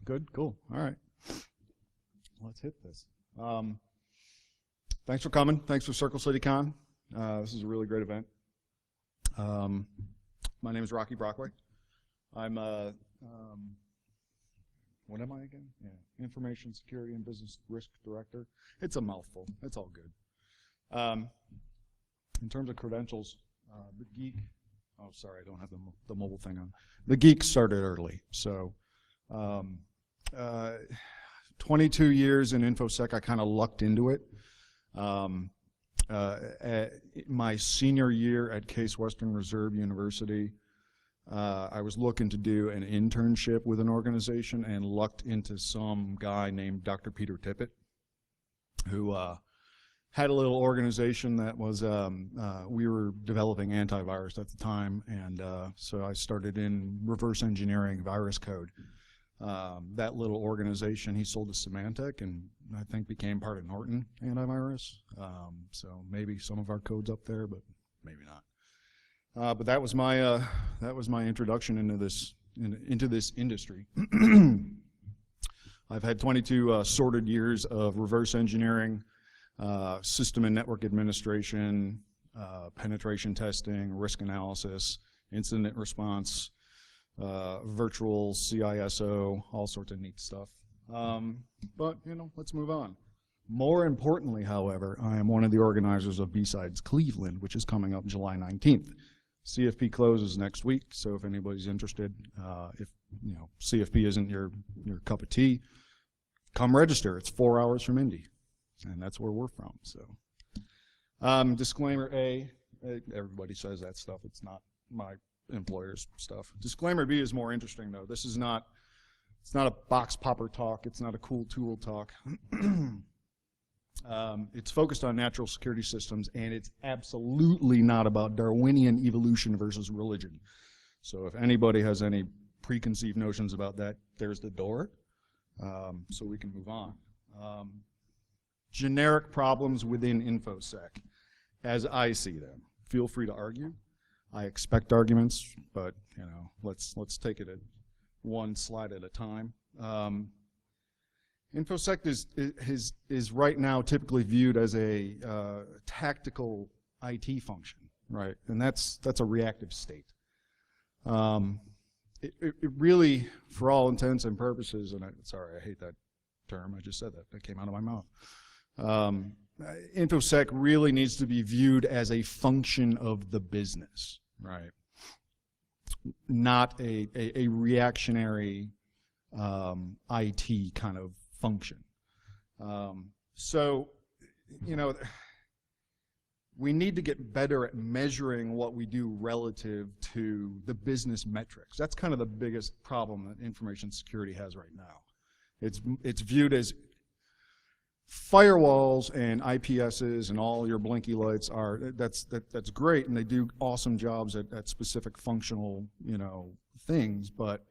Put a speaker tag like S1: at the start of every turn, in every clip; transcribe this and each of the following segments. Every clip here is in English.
S1: Good, cool. All right. Let's hit this. Thanks for coming. Thanks for CircleCityCon. This is a really great event. My name is Rocky Brockway. I'm what am I again? Yeah, Information Security and Business Risk Director. It's a mouthful. It's all good. In terms of credentials, the geek. Oh, sorry, I don't have the mobile thing on. The geek started early, so 22 years in InfoSec. I kind of lucked into it. My senior year at Case Western Reserve University, I was looking to do an internship with an organization and lucked into some guy named Dr. Peter Tippett, who had a little organization that was, we were developing antivirus at the time, and so I started in reverse engineering virus code. That little organization, he sold to Symantec, and I think became part of Norton Antivirus. So maybe some of our code's up there, but maybe not. But that was my introduction into this industry. I've had 22 sorted years of reverse engineering, system and network administration, penetration testing, risk analysis, incident response, virtual CISO, all sorts of neat stuff. But, let's move on. More importantly, however, I am one of the organizers of B-Sides Cleveland, which is coming up July 19th. CFP closes next week, so if anybody's interested, if CFP isn't your cup of tea, come register. It's 4 hours from Indy, and that's where we're from. So, disclaimer A, everybody says that stuff. It's not my employer's stuff. Disclaimer B is more interesting, though. This is not, it's not a box popper talk. It's not a cool tool talk. It's focused on natural security systems, and it's absolutely not about Darwinian evolution versus religion. So if anybody has any preconceived notions about that, there's the door. So we can move on. Generic problems within InfoSec, as I see them. Feel free to argue. I expect arguments, but let's take it at one slide at a time. InfoSec is right now typically viewed as a tactical IT function, right? And that's a reactive state. It really, for all intents and purposes, and sorry, I hate that term. I just said that. That came out of my mouth. InfoSec really needs to be viewed as a function of the business, right? Not a reactionary IT kind of function. So, we need to get better at measuring what we do relative to the business metrics. That's kind of the biggest problem that information security has right now. It's viewed as firewalls and IPSs and all your blinky lights that's great, and they do awesome jobs at specific functional things, but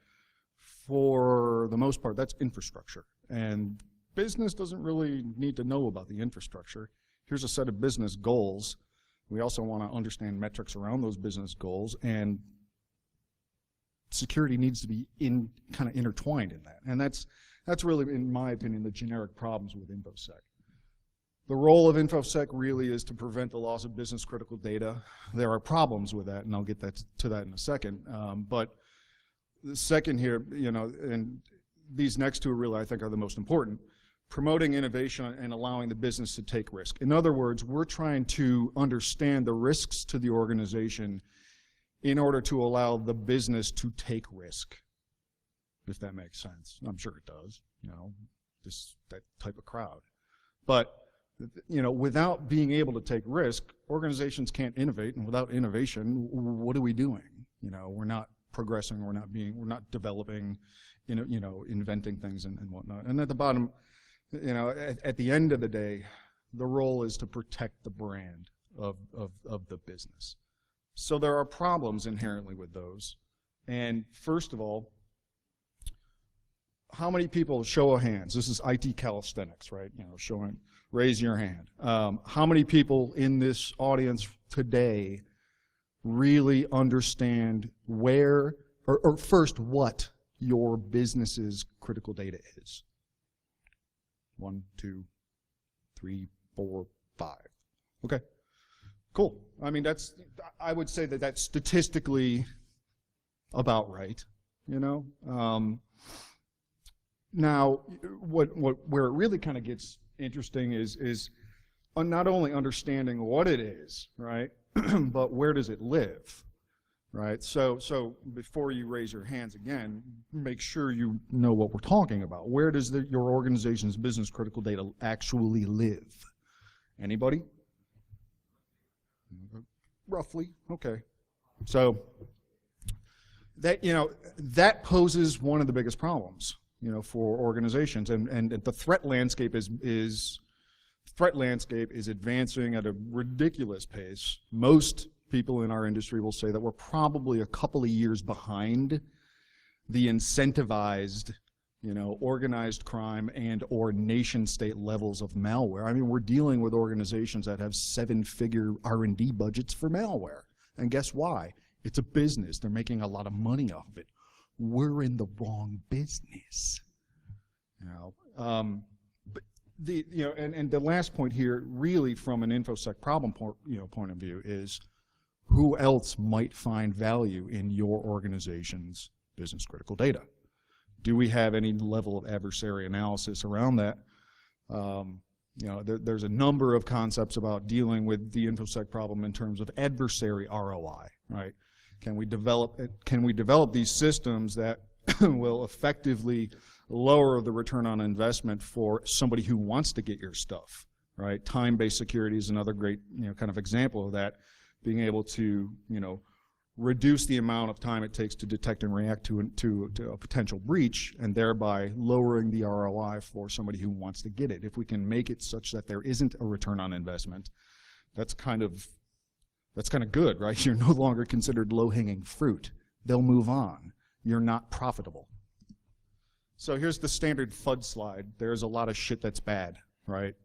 S1: for the most part that's infrastructure, and business doesn't really need to know about the infrastructure. Here's a set of business goals. We also want to understand metrics around those business goals, and security needs to be kind of intertwined in that, and that's really, in my opinion, the generic problems with InfoSec. The role of InfoSec really is to prevent the loss of business critical data. There are problems with that, and I'll get to that in a second. But the second here, and these next two really, I think, are the most important. Promoting innovation and allowing the business to take risk. In other words, we're trying to understand the risks to the organization in order to allow the business to take risk, if that makes sense. I'm sure it does, that type of crowd. But, without being able to take risk, organizations can't innovate, and without innovation, what are we doing? We're not progressing, we're not developing, inventing things and whatnot. And at the bottom, at the end of the day, the role is to protect the brand of the business. So there are problems inherently with those. And first of all, how many people, show of hands, this is IT calisthenics, right? Raise your hand. How many people in this audience today really understand where, or first, what your business's critical data is? 1, 2, 3, 4, 5. Okay, cool. I mean, I would say that that's statistically about right, you know? Now, where it really kind of gets interesting is not only understanding what it is, right, but where does it live, right? So before you raise your hands again, make sure you know what we're talking about. Where does your organization's business critical data actually live? Anybody? Roughly, okay. So that poses one of the biggest problems, for organizations, and the threat landscape is advancing at a ridiculous pace. Most people in our industry will say that we're probably a couple of years behind the incentivized, organized crime and or nation state levels of malware. I mean, we're dealing with organizations that have 7-figure R&D budgets for malware. And guess why? It's a business. They're making a lot of money off of it. We're in the wrong business. But the last point here, really from an InfoSec problem point of view, is who else might find value in your organization's business critical data? Do we have any level of adversary analysis around that? There's a number of concepts about dealing with the InfoSec problem in terms of adversary ROI, right? Can we develop these systems that will effectively lower the return on investment for somebody who wants to get your stuff, right? Time-based security is another great, kind of example of that, being able to, reduce the amount of time it takes to detect and react to a potential breach, and thereby lowering the ROI for somebody who wants to get it. If we can make it such that there isn't a return on investment, that's kind of good, right? You're no longer considered low-hanging fruit. They'll move on. You're not profitable. So here's the standard FUD slide. There's a lot of shit that's bad, right?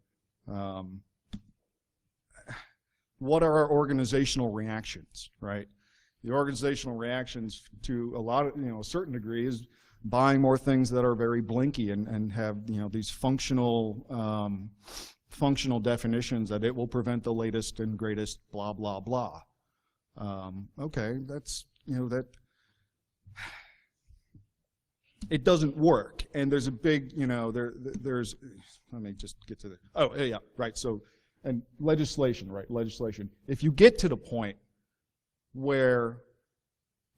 S1: What are our organizational reactions, right? The organizational reactions to a lot of, a certain degree is buying more things that are very blinky and have, these functional definitions that it will prevent the latest and greatest blah, blah, blah. Okay, that's, that it doesn't work. And there's a big, there's, let me just get to the, oh, yeah, right. So, and legislation, right, legislation. If you get to the point where,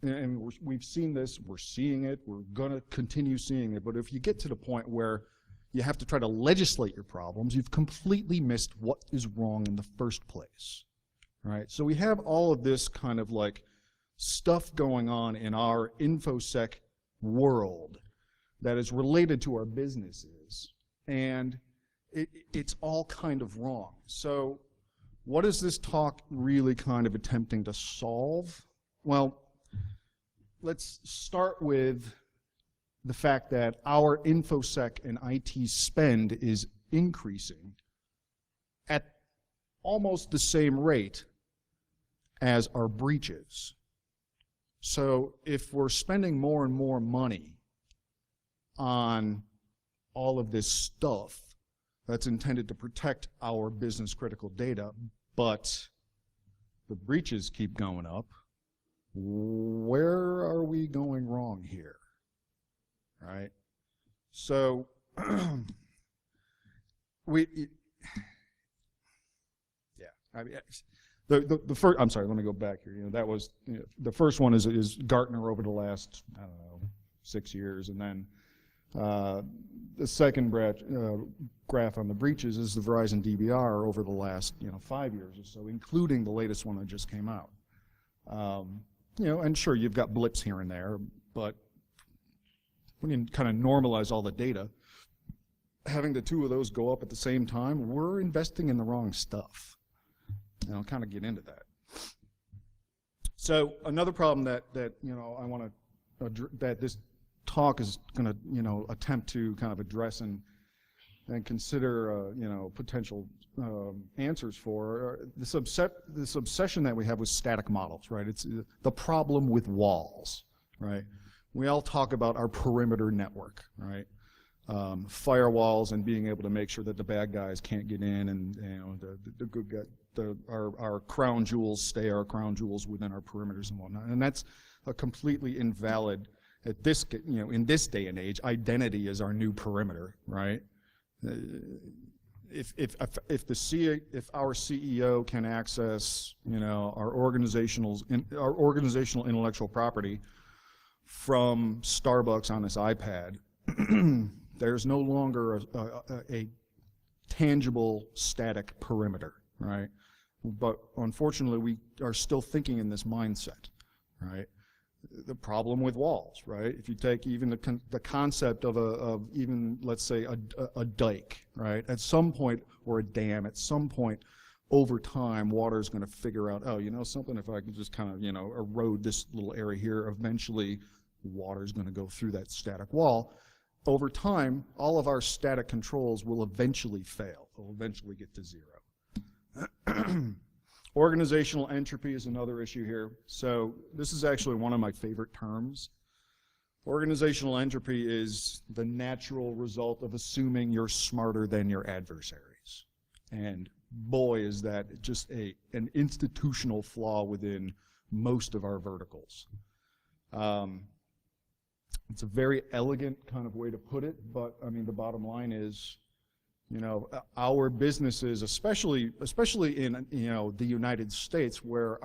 S1: and we've seen this, we're seeing it, we're going to continue seeing it, but if you get to the point where you have to try to legislate your problems, you've completely missed what is wrong in the first place, right? So we have all of this kind of like stuff going on in our InfoSec world that is related to our businesses, and it's all kind of wrong. So what is this talk really kind of attempting to solve? Well, let's start with the fact that our InfoSec and IT spend is increasing at almost the same rate as our breaches. So if we're spending more and more money on all of this stuff that's intended to protect our business critical data, but the breaches keep going up, where are we going wrong here, right? So I mean, the first, I'm sorry, let me go back here. That was, the first one is Gartner over the last, I don't know, 6 years, and then the second graph on the breaches is the Verizon DBR over the last 5 years or so, including the latest one that just came out. And sure, you've got blips here and there, but when you kind of normalize all the data, having the two of those go up at the same time, we're investing in the wrong stuff. And I'll kind of get into that. So another problem that I want to that this talk is going to attempt to kind of address and consider potential answers for this obsession that we have with static models, right? It's the problem with walls, right? we all talk about our perimeter network, right? Firewalls and being able to make sure that the bad guys can't get in, and the good guy, our crown jewels stay our crown jewels within our perimeters and whatnot. And that's a completely invalid, at this, in this day and age. Identity is our new perimeter, right? If our CEO can access, our organizational intellectual property from Starbucks on his iPad, there's no longer a tangible, static perimeter, right? But unfortunately, we are still thinking in this mindset, right? The problem with walls, right? If you take even the concept of even, let's say, a dike, right? At some point, or a dam, at some point, over time, water is going to figure out, oh, something, if I can just kind of, erode this little area here, eventually water is going to go through that static wall. Over time, all of our static controls will eventually fail. They'll eventually get to zero. Organizational entropy is another issue here. So this is actually one of my favorite terms. Organizational entropy is the natural result of assuming you're smarter than your adversaries. And boy, is that just an institutional flaw within most of our verticals. It's a very elegant kind of way to put it, but I mean, the bottom line is, our businesses, especially in the United States, where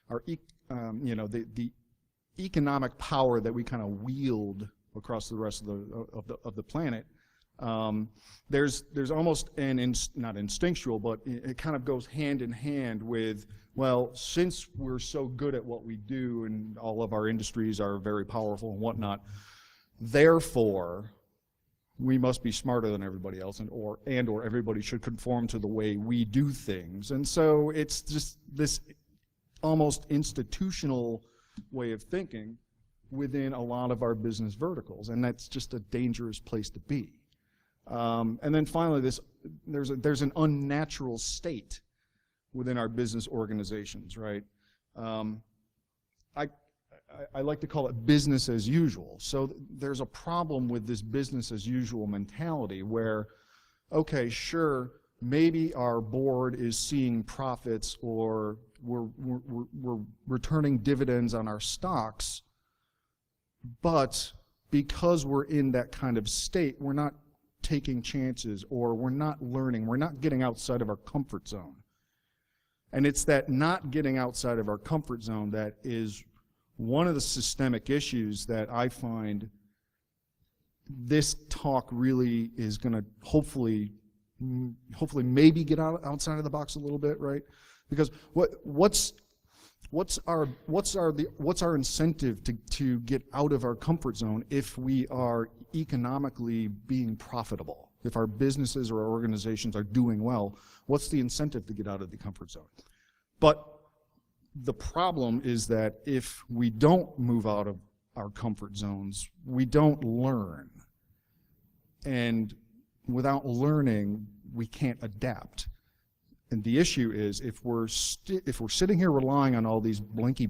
S1: the economic power that we kind of wield across the rest of the planet, there's almost not instinctual, but it kind of goes hand in hand with, well, since we're so good at what we do and all of our industries are very powerful and whatnot, therefore we must be smarter than everybody else, or everybody should conform to the way we do things. And so it's just this almost institutional way of thinking within a lot of our business verticals, and that's just a dangerous place to be. And then finally, there's an unnatural state within our business organizations, right? I like to call it business as usual. So there's a problem with this business as usual mentality where, okay, sure, maybe our board is seeing profits, or we're returning dividends on our stocks, but because we're in that kind of state, we're not taking chances, or we're not learning, we're not getting outside of our comfort zone. And it's that not getting outside of our comfort zone that is one of the systemic issues that I find this talk really is going to hopefully maybe get outside of the box a little bit, right? Because what's our incentive to get out of our comfort zone if we are economically being profitable? If our businesses or our organizations are doing well, what's the incentive to get out of the comfort zone? But the problem is that if we don't move out of our comfort zones, we don't learn. And without learning, we can't adapt. And the issue is, if we're sitting here relying on all these blinky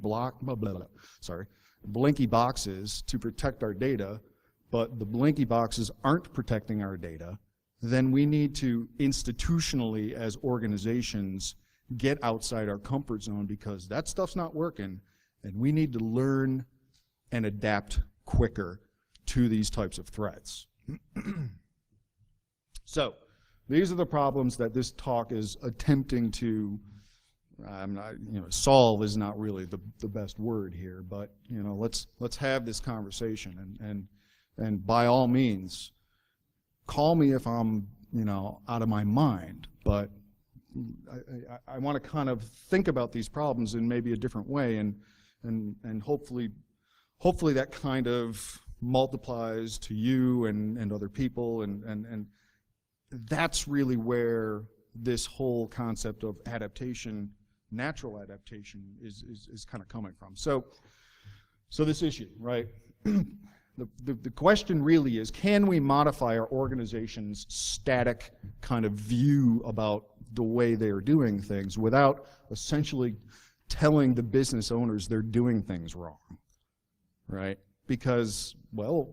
S1: boxes to protect our data, but the blinky boxes aren't protecting our data, then we need to institutionally, as organizations, get outside our comfort zone, because that stuff's not working, and we need to learn and adapt quicker to these types of threats. So these are the problems that this talk is attempting to solve is not really the best word here, but let's have this conversation, and by all means, call me if I'm out of my mind, but I want to kind of think about these problems in maybe a different way, and hopefully that kind of multiplies to you and other people, and that's really where this whole concept of adaptation, natural adaptation, is kind of coming from. So this issue, right? The question really is, can we modify our organization's static kind of view about the way they are doing things without essentially telling the business owners they're doing things wrong, right? because, well,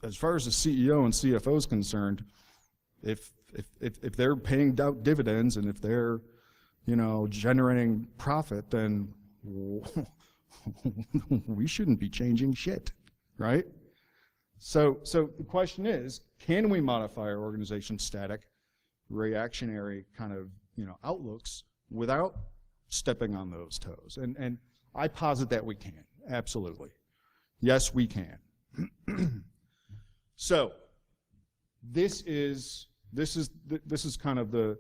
S1: as far as the CEO and CFO is concerned, if they're paying out dividends and if they're, generating profit, then we shouldn't be changing shit, right? So the question is, can we modify our organization's static, reactionary kind of, outlooks without stepping on those toes? And I posit that we can, absolutely. Yes, we can. So this is kind of the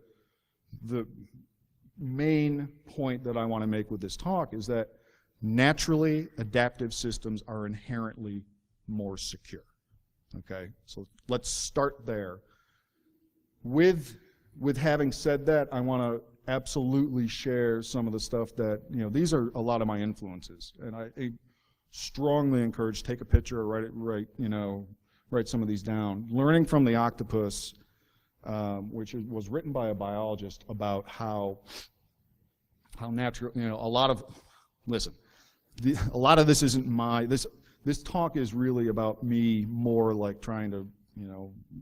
S1: main point that I want to make with this talk, is that naturally adaptive systems are inherently more secure. Okay, so let's start there. With having said that, I want to absolutely share some of the stuff that, these are a lot of my influences, and I strongly encourage, take a picture or write some of these down. Learning from the Octopus, which was written by a biologist about how natural, a lot of this isn't this talk is really about me more like trying to,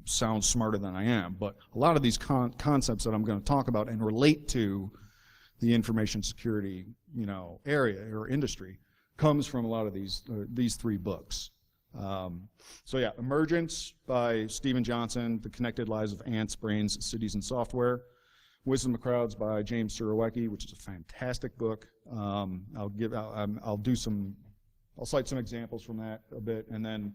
S1: sound smarter than I am, but a lot of these concepts that I'm going to talk about and relate to the information security, area or industry comes from a lot of these three books. So yeah, Emergence by Stephen Johnson, The Connected Lives of Ants, Brains, Cities, and Software. Wisdom of Crowds by James Surowiecki, which is a fantastic book. I'll cite some examples from that a bit, and then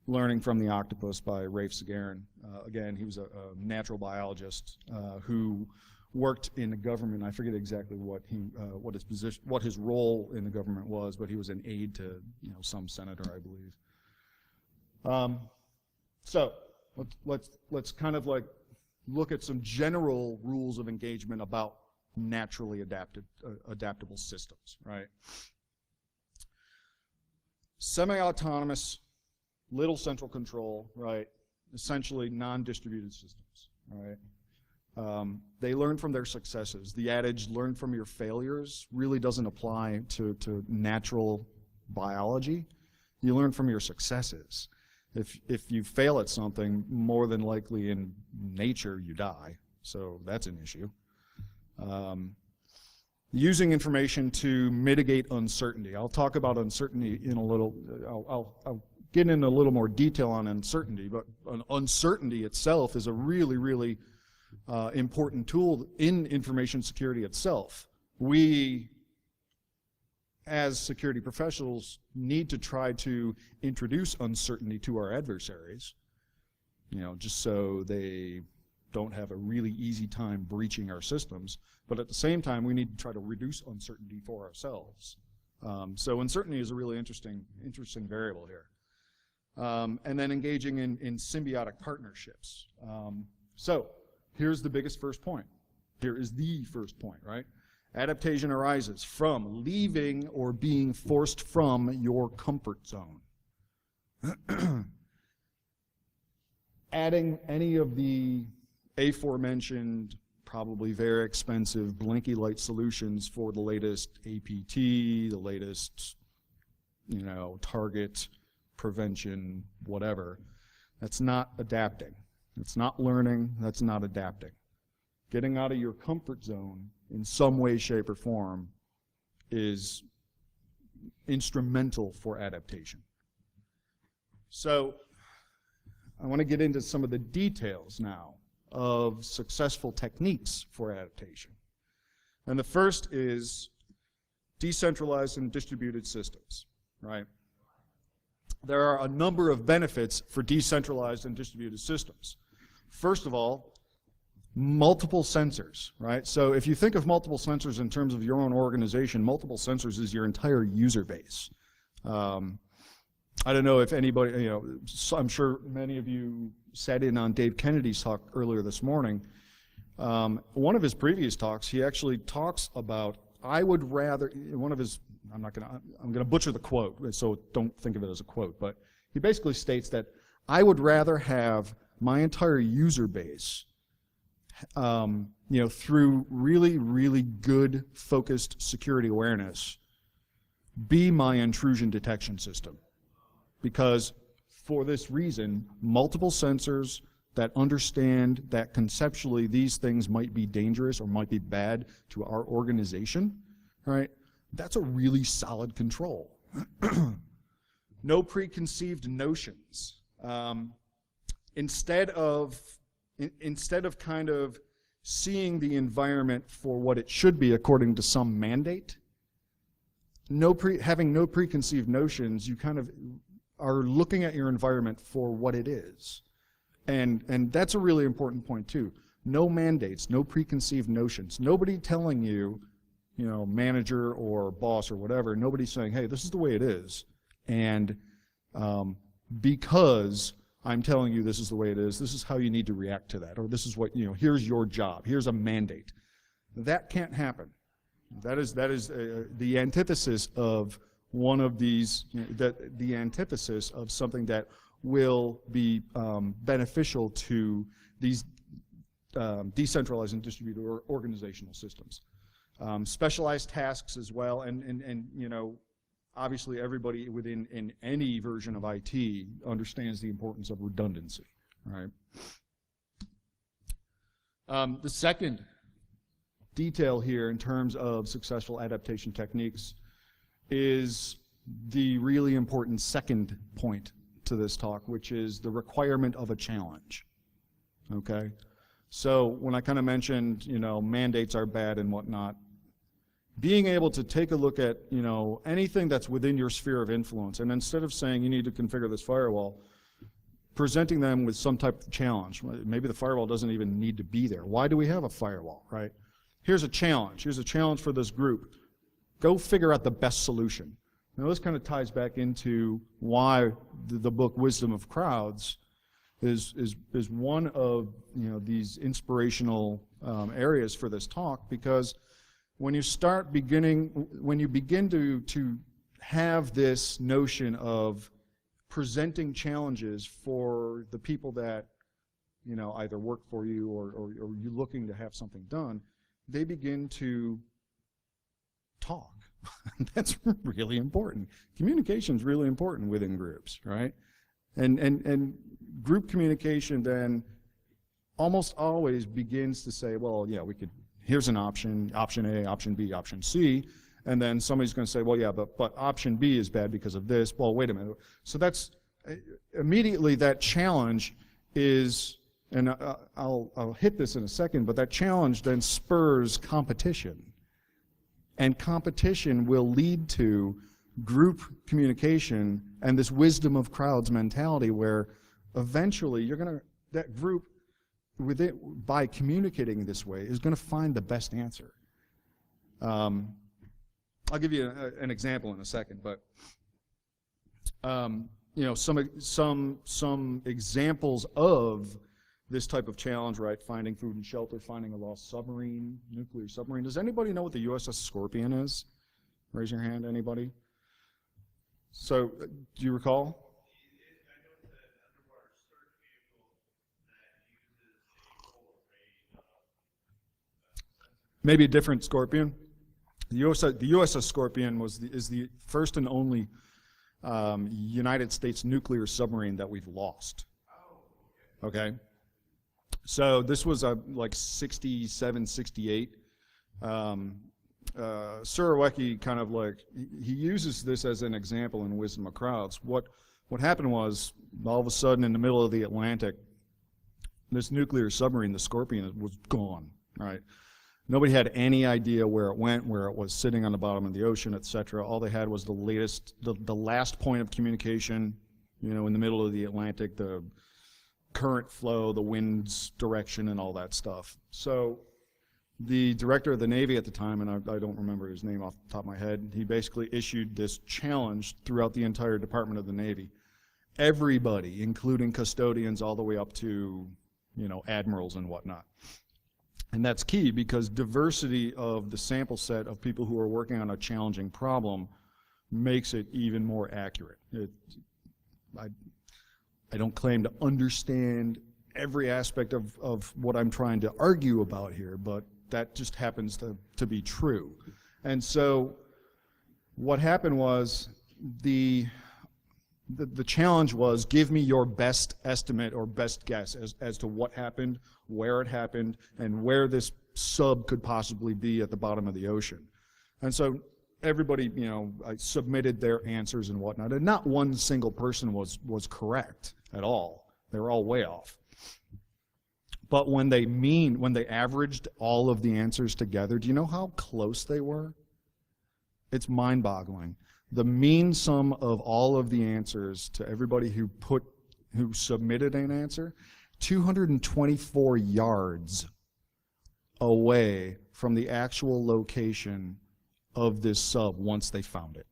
S1: Learning from the Octopus by Rafe Sagarin. Again, he was a natural biologist who worked in the government. I forget exactly what his position, what his role in the government was, but he was an aide to some senator, I believe. So let's kind of like look at some general rules of engagement about naturally adaptable systems, right? Semi-autonomous, little central control, right? Essentially non-distributed systems, right? They learn from their successes. The adage, learn from your failures, really doesn't apply to natural biology. You learn from your successes. If you fail at something, more than likely in nature you die, so that's an issue. Using information to mitigate uncertainty. I'll talk about uncertainty in a little, I'll get into a little more detail on uncertainty, but uncertainty itself is a really, really important tool in information security itself. We, as security professionals, need to try to introduce uncertainty to our adversaries, just so they don't have a really easy time breaching our systems. But at the same time, we need to try to reduce uncertainty for ourselves. So uncertainty is a really interesting variable here. And then engaging in symbiotic partnerships. So here's the biggest first point. Here is the first point, right? Adaptation arises from leaving or being forced from your comfort zone. Adding any of the aforementioned, probably very expensive blinky light solutions for the latest APT, the latest, target, prevention, whatever, that's not adapting. It's not learning, that's not adapting. Getting out of your comfort zone in some way, shape, or form is instrumental for adaptation. So I want to get into some of the details now of successful techniques for adaptation. And the first is decentralized and distributed systems, right? There are a number of benefits for decentralized and distributed systems. First of all, multiple sensors, right? So if you think of multiple sensors in terms of your own organization, multiple sensors is your entire user base. I don't know if anybody, I'm sure many of you sat in on Dave Kennedy's talk earlier this morning. One of his previous talks, he actually talks about, I would rather, I'm going to butcher the quote, so don't think of it as a quote, but he basically states that I would rather have my entire user base, through really, really good focused security awareness, be my intrusion detection system. because for this reason, multiple sensors that understand that conceptually these things might be dangerous or might be bad to our organization, right? That's a really solid control. No preconceived notions. Instead of kind of seeing the environment for what it should be according to some mandate, having no preconceived notions, you kind of are looking at your environment for what it is. And that's a really important point too. No mandates, no preconceived notions. Nobody telling you, manager or boss or whatever, nobody's saying, hey, this is the way it is. And because I'm telling you this is the way it is, this is how you need to react to that. Or this is what, here's your job. Here's a mandate. That can't happen. That is the antithesis of one of these, the antithesis of something that will be beneficial to these decentralized and distributed organizational systems. Specialized tasks as well, and obviously everybody in any version of IT understands the importance of redundancy, right? The second detail here in terms of successful adaptation techniques is the really important second point to this talk, which is the requirement of a challenge, okay? So when I kind of mentioned, mandates are bad and whatnot, being able to take a look at, anything that's within your sphere of influence, and instead of saying you need to configure this firewall, presenting them with some type of challenge. Maybe the firewall doesn't even need to be there. Why do we have a firewall, right? Here's a challenge. Here's a challenge for this group. Go figure out the best solution. Now this kind of ties back into why the book Wisdom of Crowds is one of these inspirational areas for this talk, because when you begin to have this notion of presenting challenges for the people that either work for you or you're looking to have something done, they begin to talk. That's really important. Communication is really important within groups, right? And group communication then almost always begins to say, well, yeah, here's an option A, option B, option C, and then somebody's going to say, well, yeah, but option B is bad because of this. Well, wait a minute. So that's immediately that challenge is, and I'll hit this in a second, but that challenge then spurs competition. And competition will lead to group communication and this wisdom of crowds mentality where eventually that group by communicating this way is going to find the best answer. I'll give you an example in a second, but some examples of this type of challenge, right? Finding food and shelter, finding a lost submarine, nuclear submarine. Does anybody know what the USS Scorpion is? Raise your hand, anybody? So, do you recall? Maybe a different Scorpion. The USS Scorpion is the first and only United States nuclear submarine that we've lost. Okay? So this was like 67, 68. Surowiecki kind of he uses this as an example in Wisdom of Crowds. What happened was, all of a sudden in the middle of the Atlantic, this nuclear submarine, the Scorpion, was gone, right? Nobody had any idea where it went, where it was sitting on the bottom of the ocean, etc. All they had was the last point of communication, in the middle of the Atlantic, the current flow, the wind's direction, and all that stuff. So the director of the Navy at the time, and I don't remember his name off the top of my head, he basically issued this challenge throughout the entire Department of the Navy. Everybody, including custodians all the way up to, admirals and whatnot. And that's key because diversity of the sample set of people who are working on a challenging problem makes it even more accurate. I don't claim to understand every aspect of what I'm trying to argue about here, but that just happens to be true. And so what happened was the the challenge was, give me your best estimate or best guess as to what happened, where it happened, and where this sub could possibly be at the bottom of the ocean. And so everybody, submitted their answers and whatnot, and not one single person was correct at all. They were all way off. But when they averaged all of the answers together, do you know how close they were? It's mind-boggling. The mean sum of all of the answers to everybody who submitted an answer, 224 yards away from the actual location of this sub once they found it.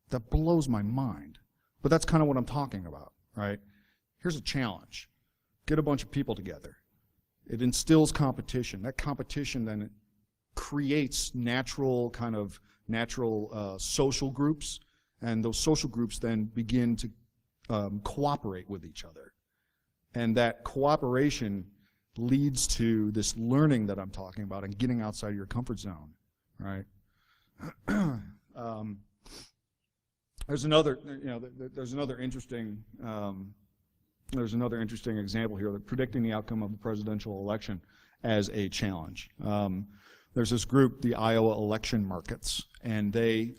S1: That blows my mind. But that's kind of what I'm talking about, right? Here's a challenge. Get a bunch of people together. It instills competition. That competition then creates natural social groups, and those social groups then begin to cooperate with each other. And that cooperation leads to this learning that I'm talking about and getting outside of your comfort zone, right? There's another interesting example here, that predicting the outcome of the presidential election as a challenge. There's this group, the Iowa Election Markets, and they,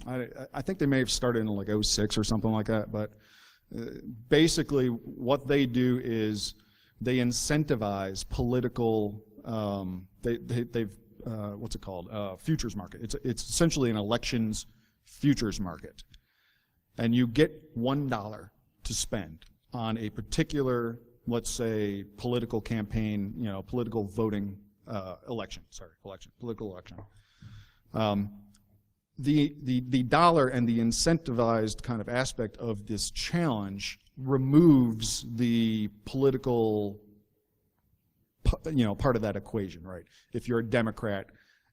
S1: I think they may have started in like 06 or something like that, but basically what they do is they incentivize political, what's it called? Futures market. It's essentially an elections futures market. And you get $1 to spend on a particular, let's say, political campaign, political voting political election. The dollar and the incentivized kind of aspect of this challenge removes the political, part of that equation, right? If you're a Democrat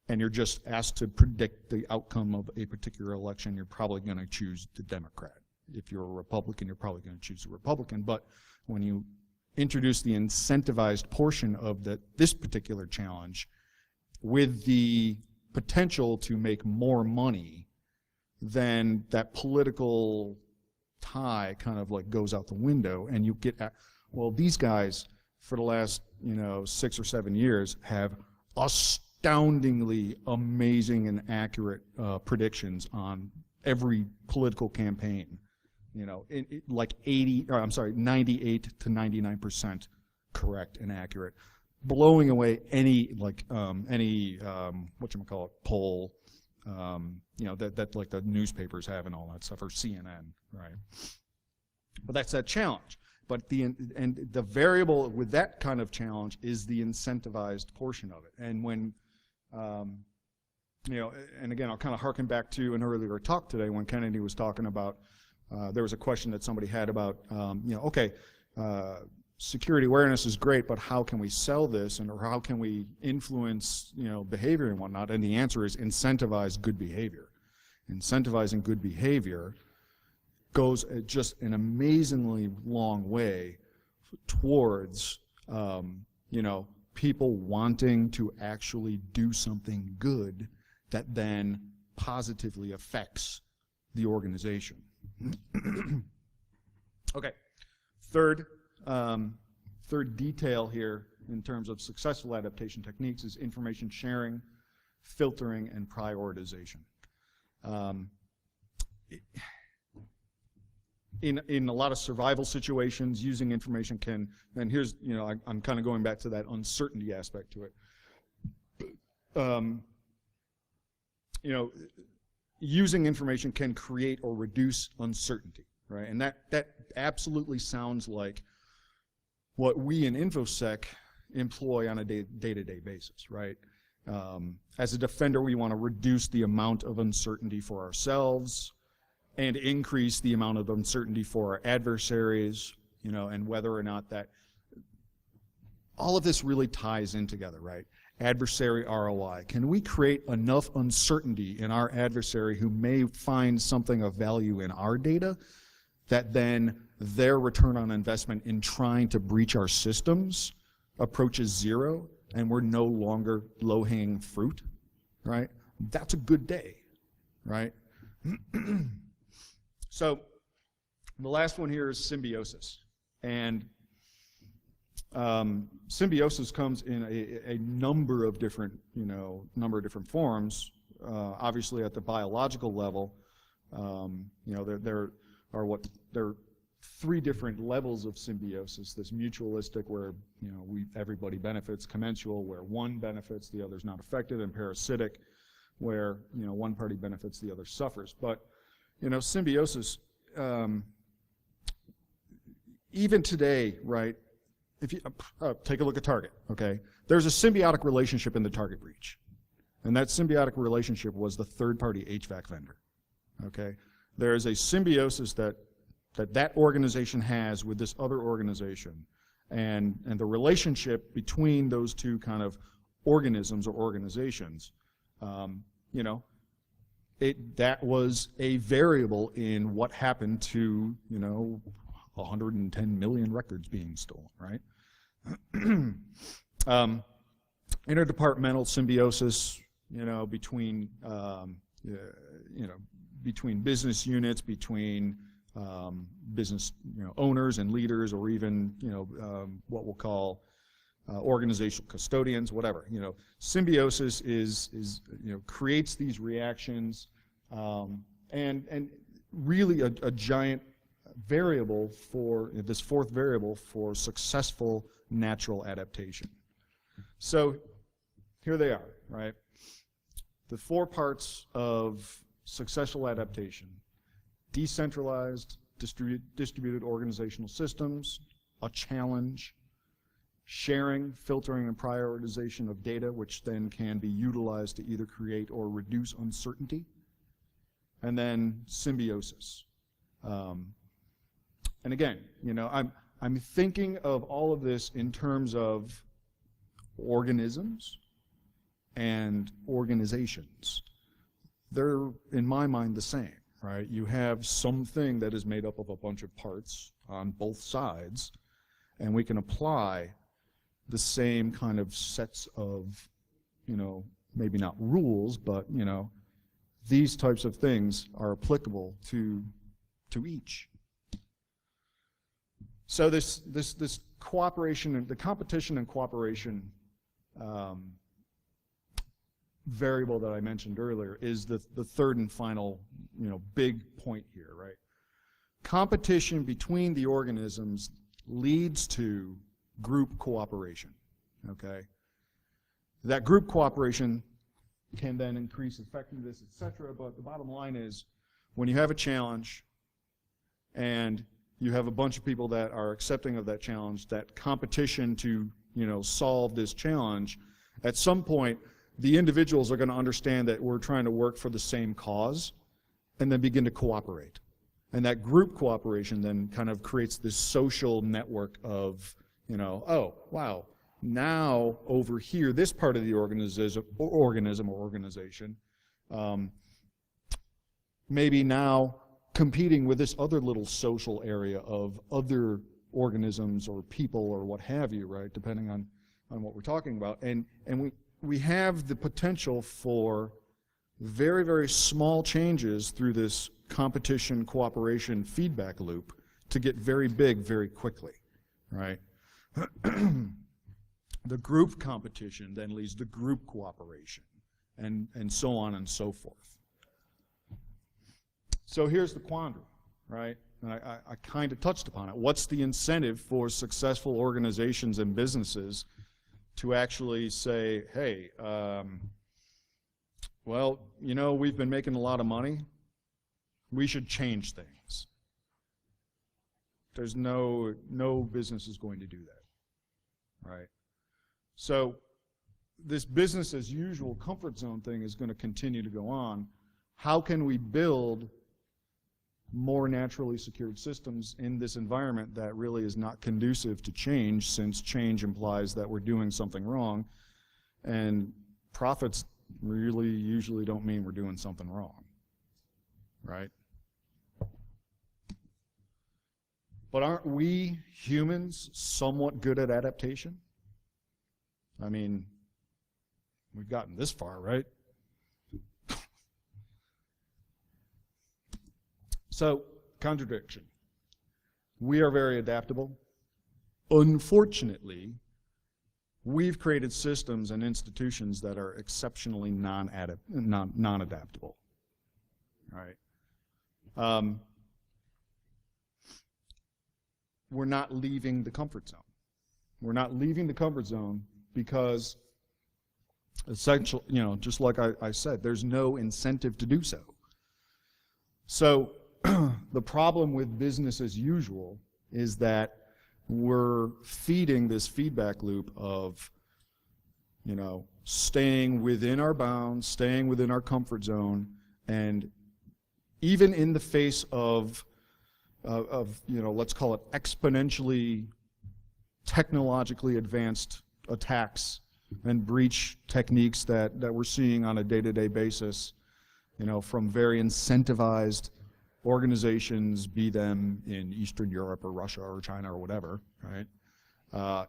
S1: and you're just asked to predict the outcome of a particular election, you're probably going to choose the Democrat. If you're a Republican, you're probably going to choose the Republican. But when you introduce the incentivized portion of this particular challenge with the potential to make more money, then that political tie kind of like goes out the window, and you get these guys for the last 6 or 7 years have astoundingly amazing and accurate predictions on every political campaign. 98 to 99% correct and accurate, blowing away any poll, that like the newspapers have and all that stuff, or CNN, right? But that's that challenge. But the variable with that kind of challenge is the incentivized portion of it. And when and again, I'll kind of harken back to an earlier talk today when Kennedy was talking about. There was a question that somebody had about, security awareness is great, but how can we sell this, or how can we influence, behavior and whatnot? And the answer is incentivize good behavior. Incentivizing good behavior goes just an amazingly long way towards, people wanting to actually do something good that then positively affects the organization. Okay, third detail here in terms of successful adaptation techniques is information sharing, filtering, and prioritization. In a lot of survival situations, using information can, and here's, I'm kind of going back to that uncertainty aspect to it. Using information can create or reduce uncertainty, right? And that absolutely sounds like what we in InfoSec employ on a day-to-day basis, right? As a defender, we want to reduce the amount of uncertainty for ourselves and increase the amount of uncertainty for our adversaries, and whether or not that, all of this really ties in together, right? Adversary ROI. Can we create enough uncertainty in our adversary who may find something of value in our data that then their return on investment in trying to breach our systems approaches zero and we're no longer low-hanging fruit, right? That's a good day, right? So the last one here is symbiosis. And symbiosis comes in a number of different, forms. Obviously, at the biological level, there are three different levels of symbiosis. This mutualistic, where everybody benefits; commensual, where one benefits, the other's not affected; and parasitic, where one party benefits, the other suffers. But symbiosis, even today, right? If you take a look at Target, okay, there's a symbiotic relationship in the Target breach, and that symbiotic relationship was the third-party HVAC vendor. Okay, there is a symbiosis that organization has with this other organization, and the relationship between those two kind of organisms or organizations, that was a variable in what happened to 110 million records being stolen, right? Interdepartmental symbiosis, between between business units, between business owners and leaders, or even what we'll call organizational custodians, whatever. Symbiosis is creates these reactions, and really a giant variable for this fourth variable for successful natural adaptation. So here they are, right? The four parts of successful adaptation: decentralized, distributed organizational systems, a challenge, sharing, filtering, and prioritization of data, which then can be utilized to either create or reduce uncertainty, and then symbiosis. And again, I'm thinking of all of this in terms of organisms and organizations. They're, in my mind, the same, right? You have something that is made up of a bunch of parts on both sides, and we can apply the same kind of sets of, maybe not rules, but, these types of things are applicable to each. So this cooperation, and the competition and cooperation variable that I mentioned earlier is the third and final, big point here, right? Competition between the organisms leads to group cooperation, okay? That group cooperation can then increase effectiveness, etc. But the bottom line is, when you have a challenge and you have a bunch of people that are accepting of that challenge, that competition to, solve this challenge, at some point, the individuals are going to understand that we're trying to work for the same cause, and then begin to cooperate. And that group cooperation then kind of creates this social network of, oh, wow, now over here, this part of the organism or organization, maybe now competing with this other little social area of other organisms or people or what have you, right, depending on what we're talking about. And we have the potential for very, very small changes through this competition, cooperation, feedback loop to get very big very quickly, right? The group competition then leads to group cooperation, and so on and so forth. So here's the quandary, right? And I kind of touched upon it. What's the incentive for successful organizations and businesses to actually say, hey, well, we've been making a lot of money. We should change things. There's no business is going to do that, right? So this business as usual comfort zone thing is going to continue to go on. How can we build more naturally secured systems in this environment that really is not conducive to change, since change implies that we're doing something wrong, and profits really usually don't mean we're doing something wrong, right? But aren't we humans somewhat good at adaptation? I mean, we've gotten this far, right? So contradiction. We are very adaptable. Unfortunately, we've created systems and institutions that are exceptionally non-adaptable. Right? We're not leaving the comfort zone. We're not leaving the comfort zone because, essentially, just like I said, there's no incentive to do so. So the problem with business as usual is that we're feeding this feedback loop of, staying within our bounds, staying within our comfort zone, and even in the face of let's call it exponentially technologically advanced attacks and breach techniques that we're seeing on a day-to-day basis, from very incentivized organizations, be them in Eastern Europe or Russia or China or whatever, right?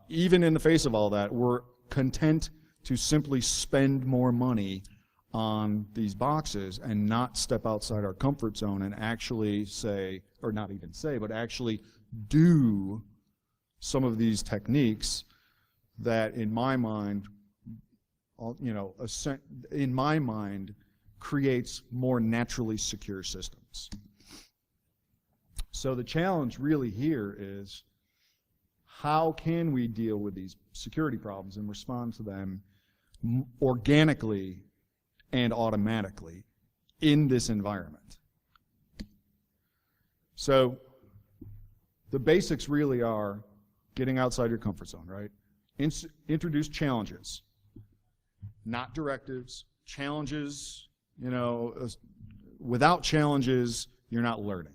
S1: Even in the face of all that, we're content to simply spend more money on these boxes and not step outside our comfort zone and actually say, or not even say, but actually do some of these techniques that, in my mind, creates more naturally secure systems. So the challenge really here is, how can we deal with these security problems and respond to them organically and automatically in this environment? So the basics really are getting outside your comfort zone, right? Introduce challenges, not directives. Challenges, without challenges, you're not learning.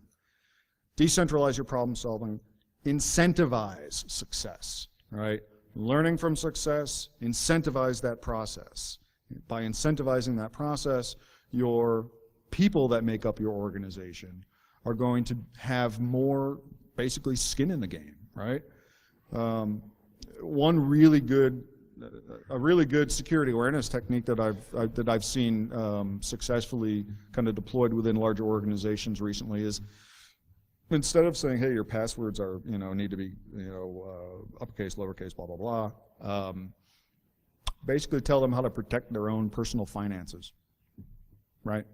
S1: Decentralize your problem solving. Incentivize success, right? Learning from success, incentivize that process. By incentivizing that process, your people that make up your organization are going to have more, basically, skin in the game, right? A really good security awareness technique that I've seen successfully kind of deployed within larger organizations recently is, instead of saying, hey, your passwords are, need to be, uppercase, lowercase, blah, blah, blah, basically tell them how to protect their own personal finances, right?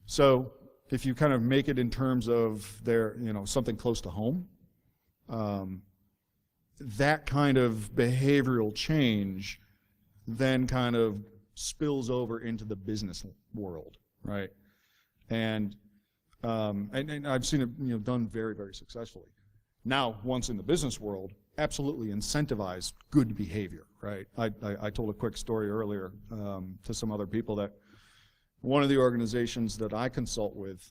S1: So if you kind of make it in terms of their, something close to home, that kind of behavioral change then kind of spills over into the business world, right? And I've seen it done very, very successfully. Now, once in the business world, absolutely incentivize good behavior, right? I told a quick story earlier to some other people that one of the organizations that I consult with,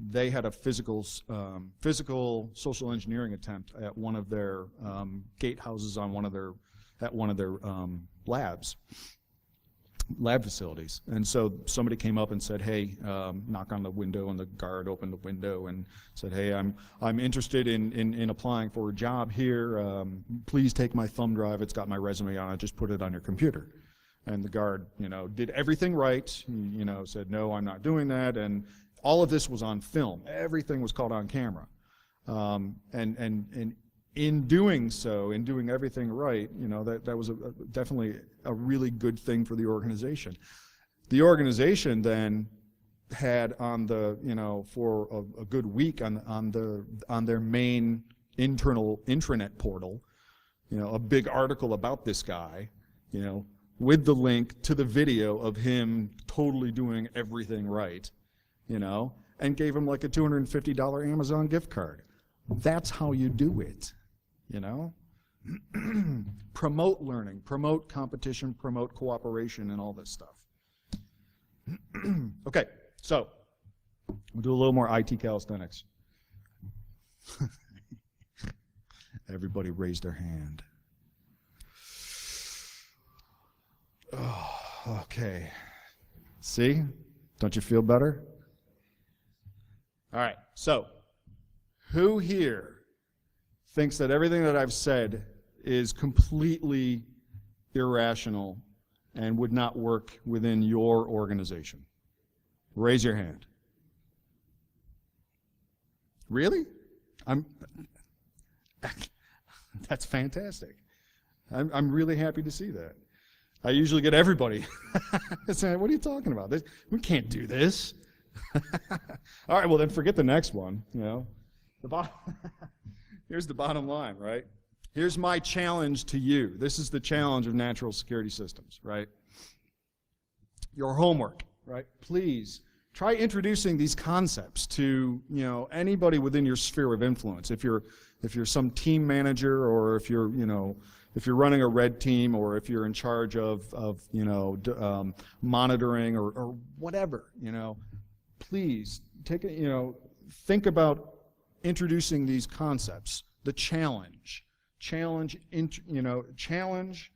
S1: they had a physical social engineering attempt at one of their gatehouses on one of their lab facilities. And so somebody came up and said, hey, knock on the window, and the guard opened the window and said, hey, I'm interested in applying for a job here. Please take my thumb drive. It's got my resume on it. Just put it on your computer. And the guard, did everything right. Said, no, I'm not doing that. And all of this was on film. Everything was caught on camera. And in doing so, in doing everything right, that was definitely a really good thing for the organization. The organization then had on the, for a good week on their main internal intranet portal, a big article about this guy, with the link to the video of him totally doing everything right, and gave him like a $250 Amazon gift card. That's how you do it. Promote learning, promote competition, promote cooperation, and all this stuff. Okay, so we'll do a little more IT calisthenics. Everybody raised their hand. Oh, okay. See? Don't you feel better? All right, so who here thinks that everything that I've said is completely irrational and would not work within your organization? Raise your hand. Really? That's fantastic. I'm really happy to see that. I usually get everybody saying, what are you talking about? We can't do this. All right, well then forget the next one, you know. Here's the bottom line, right? Here's my challenge to you. This is the challenge of natural security systems, right? Your homework, right? Please try introducing these concepts to, you know, anybody within your sphere of influence. If you're some team manager, or if you're, you know, if you're running a red team, or if you're in charge of you know, monitoring or whatever, you know, please take it, you know, think about introducing these concepts. The challenge, you know, challenge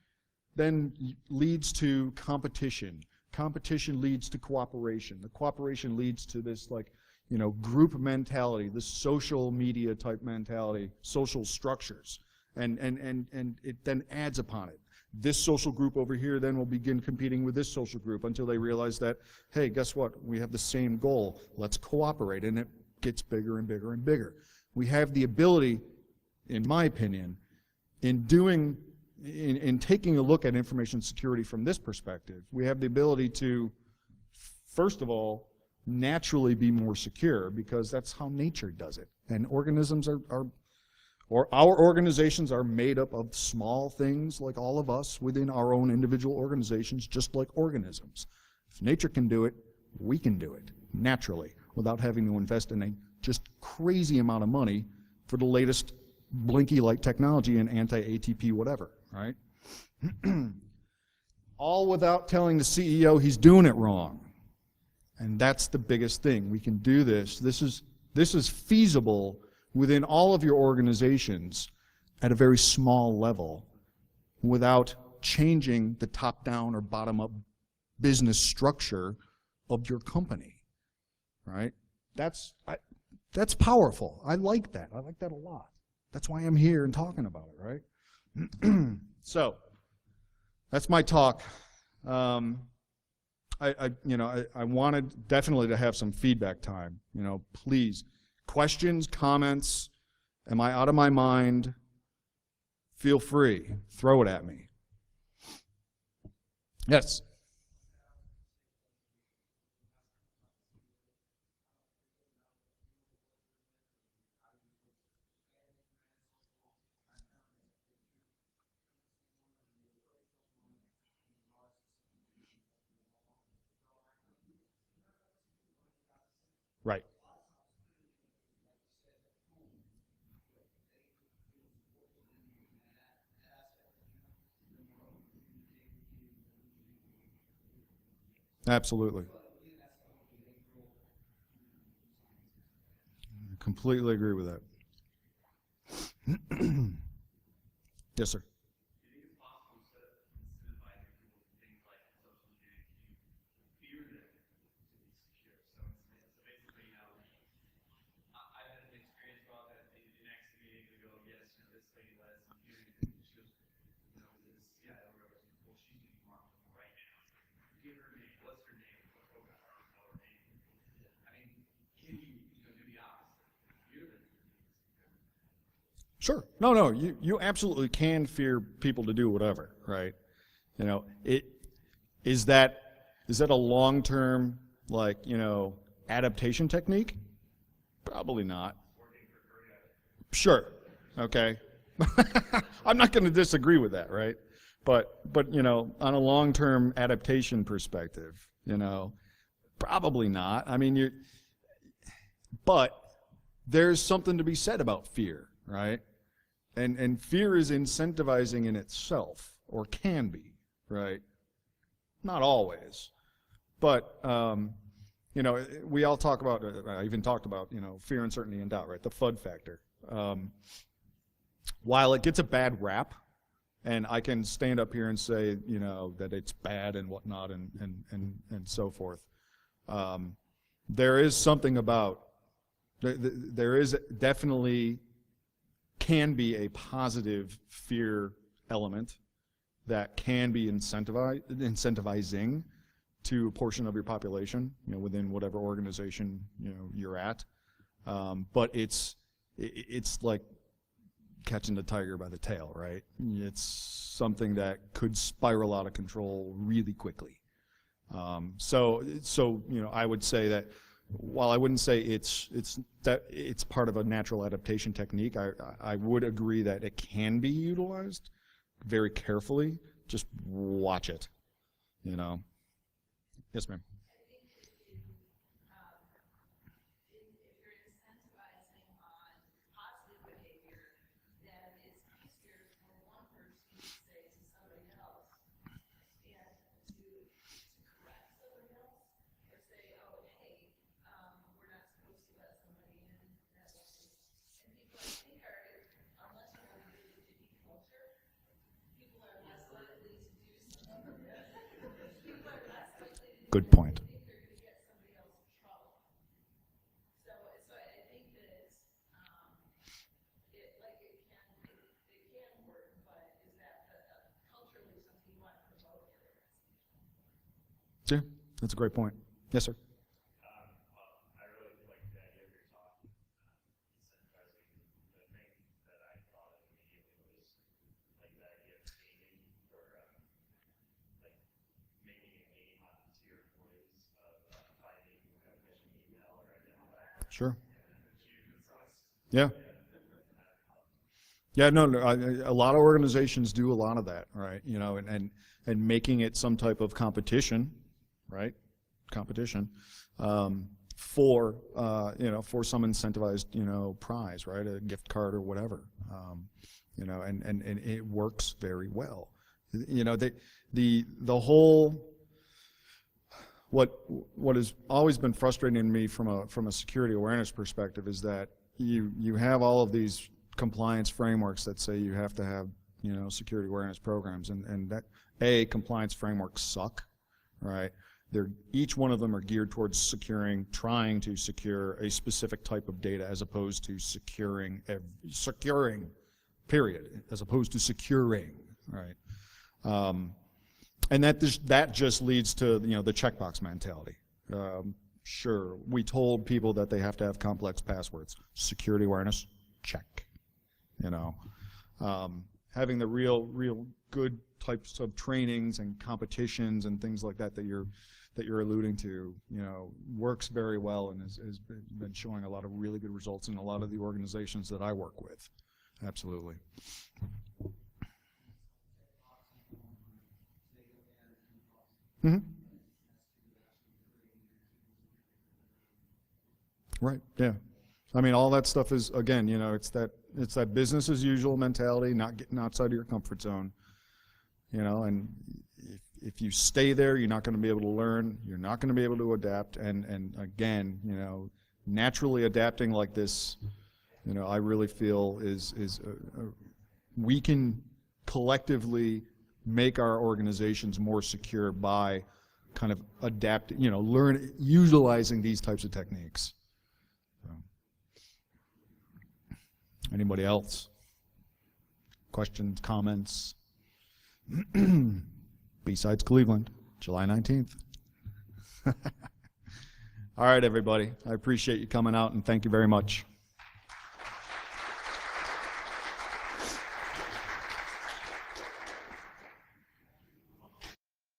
S1: then leads to competition. Competition leads to cooperation. The cooperation leads to this, like, you know, group mentality, this social media type mentality, social structures, and it then adds upon it. This social group over here then will begin competing with this social group until they realize that, hey, guess what? We have the same goal. Let's cooperate, and it gets bigger and bigger and bigger. We have the ability, in my opinion, in taking a look at information security from this perspective, we have the ability to, first of all, naturally be more secure, because that's how nature does it. And organisms or our organizations are made up of small things like all of us within our own individual organizations, just like organisms. If nature can do it, we can do it naturally without having to invest in a just crazy amount of money for the latest blinky light technology and anti-ATP whatever, right? All without telling the CEO he's doing it wrong. And that's the biggest thing. We can do this. This is feasible within all of your organizations at a very small level without changing the top-down or bottom-up business structure of your company, right? That's powerful. I like that. I like that a lot. That's why I'm here and talking about it, right? So, that's my talk. I wanted definitely to have some feedback time. You know, please, questions, comments. Am I out of my mind? Feel free. Throw it at me. Yes. Right. Absolutely. Completely agree with that. Yes, sir. Sure. No, you absolutely can fear people to do whatever, right? You know, is that a long-term, like, you know, adaptation technique? Probably not. Sure. Okay. I'm not going to disagree with that, right? But you know, on a long-term adaptation perspective, you know, probably not. I mean, but there's something to be said about fear, right? And fear is incentivizing in itself, or can be, right? Not always. But, you know, we all talk about, I even talked about, you know, fear, uncertainty, and doubt, right? The FUD factor. While it gets a bad rap, and I can stand up here and say, you know, that it's bad and whatnot and so forth, there is something about, there is definitely can be a positive fear element that can be incentivizing to a portion of your population, you know, within whatever organization, you know, you're at. But it's like catching the tiger by the tail, right? It's something that could spiral out of control really quickly. So I would say that while I wouldn't say it's part of a natural adaptation technique, I would agree that it can be utilized very carefully. Just watch it, Yes, ma'am. Good point. Yeah, that's a great point. Yes, sir.
S2: I really like the idea of your talk, incentivizing. The thing that I thought of immediately was like the idea of gaming, or like making a game on to your employees of finding a phishing email or identifying.
S1: Sure. Yeah. Yeah, no, a lot of organizations do a lot of that, right? And making it some type of competition, right? Competition for some incentivized prize, right? A gift card or whatever, and it works very well. The whole what has always been frustrating to me from a security awareness perspective is that you have all of these compliance frameworks that say you have to have security awareness programs, and that compliance frameworks suck, right? Each one of them are geared towards trying to secure a specific type of data as opposed to securing, period, as opposed to securing, right? And that just leads to the checkbox mentality. Sure, we told people that they have to have complex passwords. Security awareness, check. Having the real good types of trainings and competitions and things like that you're alluding to, works very well and has been showing a lot of really good results in a lot of the organizations that I work with. Absolutely. Mm-hmm. Right. Yeah. I mean, all that stuff is, again, it's that business as usual mentality, not getting outside of your comfort zone, and if you stay there, you're not going to be able to learn, you're not going to be able to adapt, and again, naturally adapting like this, I really feel is we can collectively make our organizations more secure by kind of adapting, utilizing these types of techniques. Anybody else? Questions, comments? B-Sides Cleveland, July 19th. All right, everybody. I appreciate you coming out, and thank you very much.